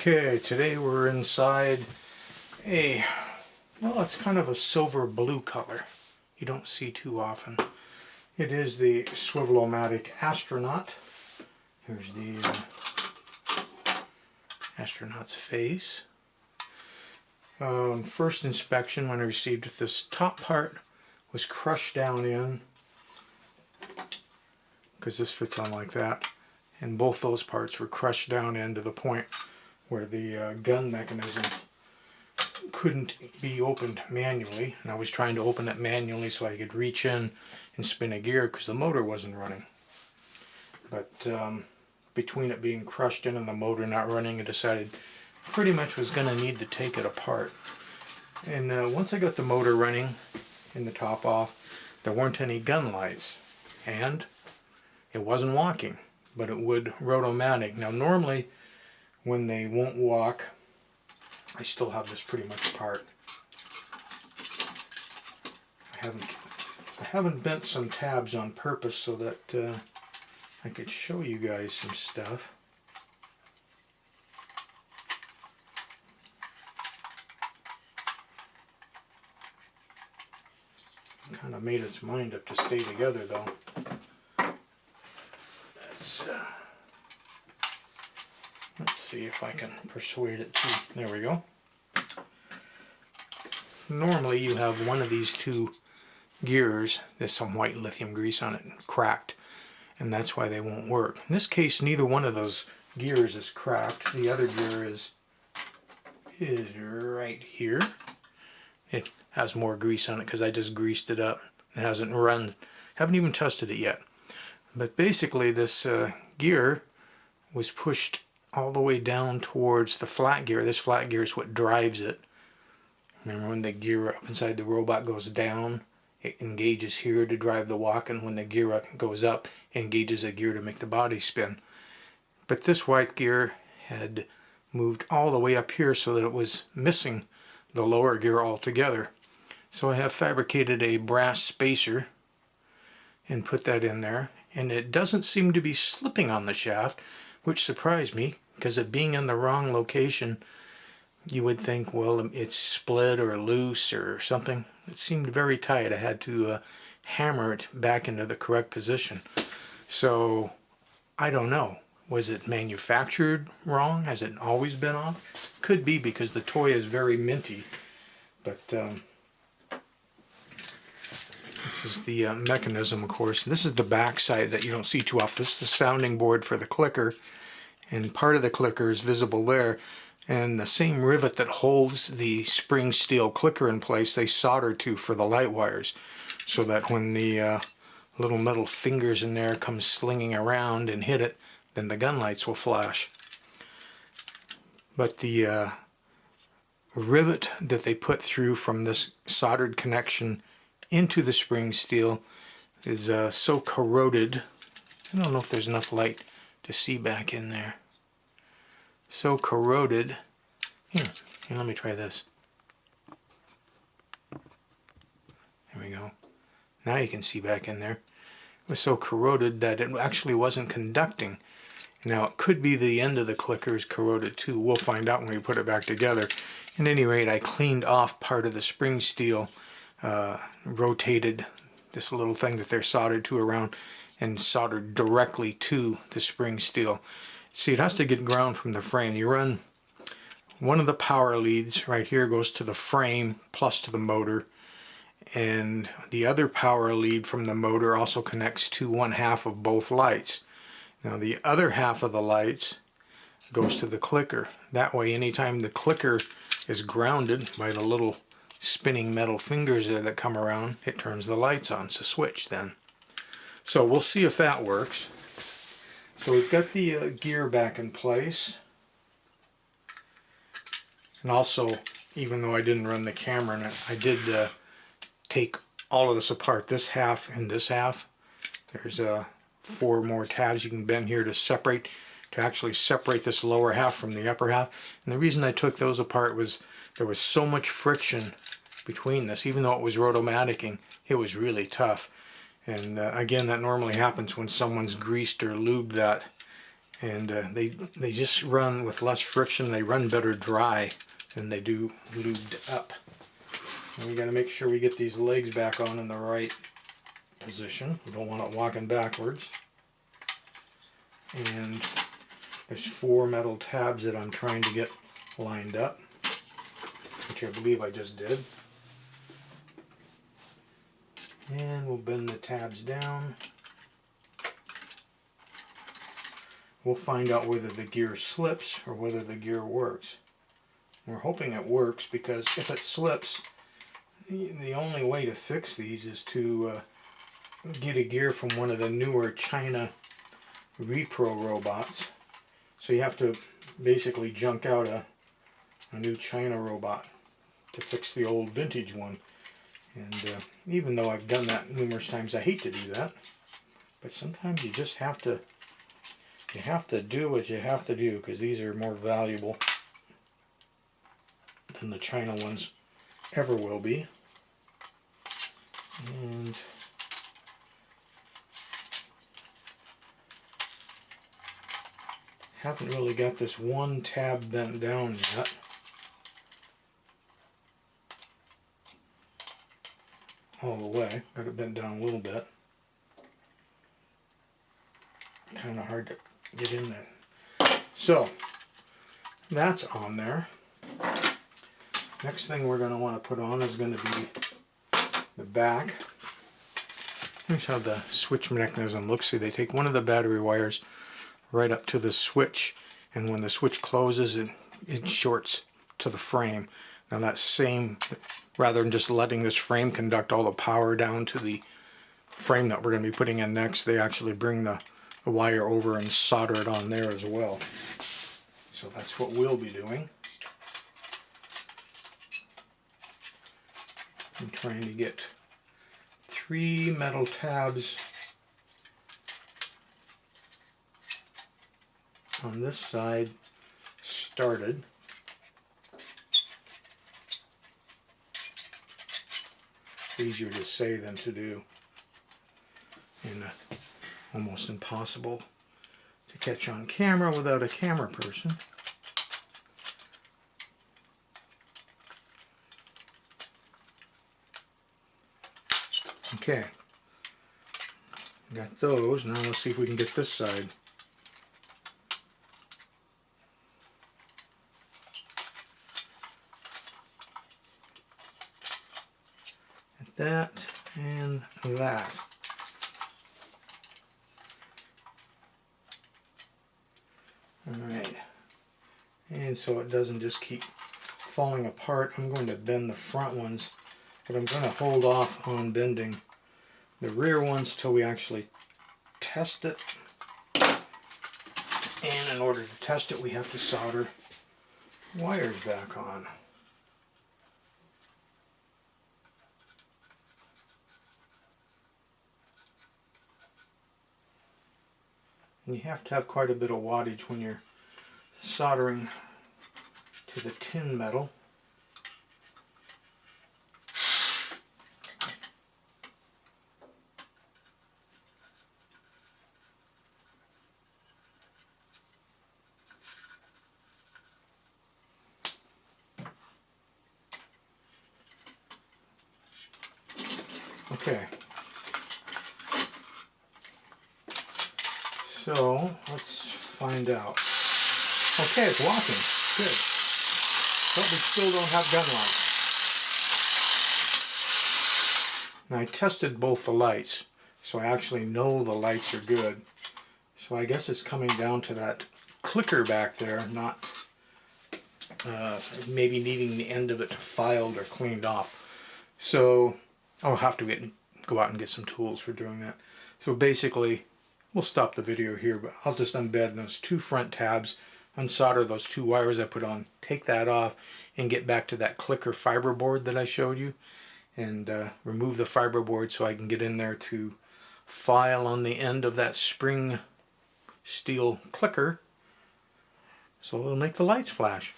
Okay, today we're inside well, it's kind of a silver blue color. You don't see too often. It is the Swivel O Matic Astronaut. Here's the astronaut's face. First inspection, when I received it, this top part was crushed down in, because this fits on like that, and both those parts were crushed down in to the point where the gun mechanism couldn't be opened manually, and I was trying to open it manually so I could reach in and spin a gear because the motor wasn't running. But between it being crushed in and the motor not running, I decided pretty much was going to need to take it apart. And once I got the motor running and the top off, there weren't any gun lights, and it wasn't walking, but it would Robothut. Now normally when they won't walk, I still have this pretty much apart. I haven't bent some tabs on purpose so that I could show you guys some stuff. Kind of made its mind up to stay together though. Let's see if I can persuade it to. There we go. Normally you have one of these two gears, there's some white lithium grease on it, cracked, and that's why they won't work. In this case, neither one of those gears is cracked. The other gear is right here. It has more grease on it because I just greased it up. It hasn't run, haven't even tested it yet. But basically this gear was pushed all the way down towards the flat gear. This flat gear is what drives it. Remember, when the gear up inside the robot goes down, it engages here to drive the walk, and when the gear up goes up, it engages a gear to make the body spin. But this white gear had moved all the way up here so that it was missing the lower gear altogether. So I have fabricated a brass spacer and put that in there, and it doesn't seem to be slipping on the shaft, which surprised me, because it being in the wrong location, you would think, well, it's split or loose or something. It seemed very tight. I had to hammer it back into the correct position. So I don't know. Was it manufactured wrong? Has it always been off? Could be, because the toy is very minty. But this is the mechanism, of course. This is the back side that you don't see too often. This is the sounding board for the clicker, and part of the clicker is visible there. And the same rivet that holds the spring steel clicker in place, they solder to for the light wires, so that when the little metal fingers in there come slinging around and hit it, then the gun lights will flash. But the rivet that they put through from this soldered connection into the spring steel is so corroded. I don't know if there's enough light to see back in there. So corroded. Here, let me try this. There we go. Now you can see back in there. It was so corroded that it actually wasn't conducting. Now it could be the end of the clicker is corroded too. We'll find out when we put it back together. At any rate, I cleaned off part of the spring steel, rotated this little thing that they're soldered to around, and soldered directly to the spring steel. See, it has to get ground from the frame. You run one of the power leads right here, goes to the frame plus to the motor, and the other power lead from the motor also connects to one half of both lights. Now the other half of the lights goes to the clicker. That way, anytime the clicker is grounded by the little spinning metal fingers there that come around, it turns the lights on. It's a switch then. So we'll see if that works. So we've got the gear back in place. And also, even though I didn't run the camera in it, I did take all of this apart, this half and this half. There's 4 more tabs you can bend here to actually separate this lower half from the upper half. And the reason I took those apart was there was so much friction between this. Even though it was Robothut-ing, it was really tough. And again, that normally happens when someone's greased or lubed that and they just run with less friction. They run better dry than they do lubed up. And we got to make sure we get these legs back on in the right position. We don't want it walking backwards. And there's 4 metal tabs that I'm trying to get lined up, which I believe I just did. And we'll bend the tabs down. We'll find out whether the gear slips or whether the gear works. We're hoping it works, because if it slips, the only way to fix these is to get a gear from one of the newer China repro robots. So you have to basically junk out a new China robot to fix the old vintage one. And even though I've done that numerous times, I hate to do that. But sometimes you just have to do what you have to do, because these are more valuable than the China ones ever will be. And haven't really got this one tab bent down yet. All the way. Got it bent down a little bit. Kind of hard to get in there. So that's on there. Next thing we're going to want to put on is going to be the back. Here's how the switch mechanism looks. See, they take one of the battery wires right up to the switch, and when the switch closes, it shorts to the frame. Now that same, rather than just letting this frame conduct all the power down to the frame that we're going to be putting in next, they actually bring the wire over and solder it on there as well. So that's what we'll be doing. I'm trying to get 3 metal tabs on this side started. Easier to say than to do, and almost impossible to catch on camera without a camera person. Okay, got those. Now let's see if we can get this side. That and that. Alright, and so it doesn't just keep falling apart, I'm going to bend the front ones, but I'm going to hold off on bending the rear ones till we actually test it. And in order to test it, we have to solder wires back on. And you have to have quite a bit of wattage when you're soldering to the tin metal. Okay. So let's find out. Okay, it's walking. Good. But we still don't have gun lights. Now I tested both the lights, so I actually know the lights are good. So I guess it's coming down to that clicker back there, not maybe needing the end of it filed or cleaned off. So I'll have to go out and get some tools for doing that. So basically, we'll stop the video here, but I'll just unbed those 2 front tabs, unsolder those 2 wires I put on, take that off, and get back to that clicker fiber board that I showed you, and remove the fiber board so I can get in there to file on the end of that spring steel clicker so it'll make the lights flash.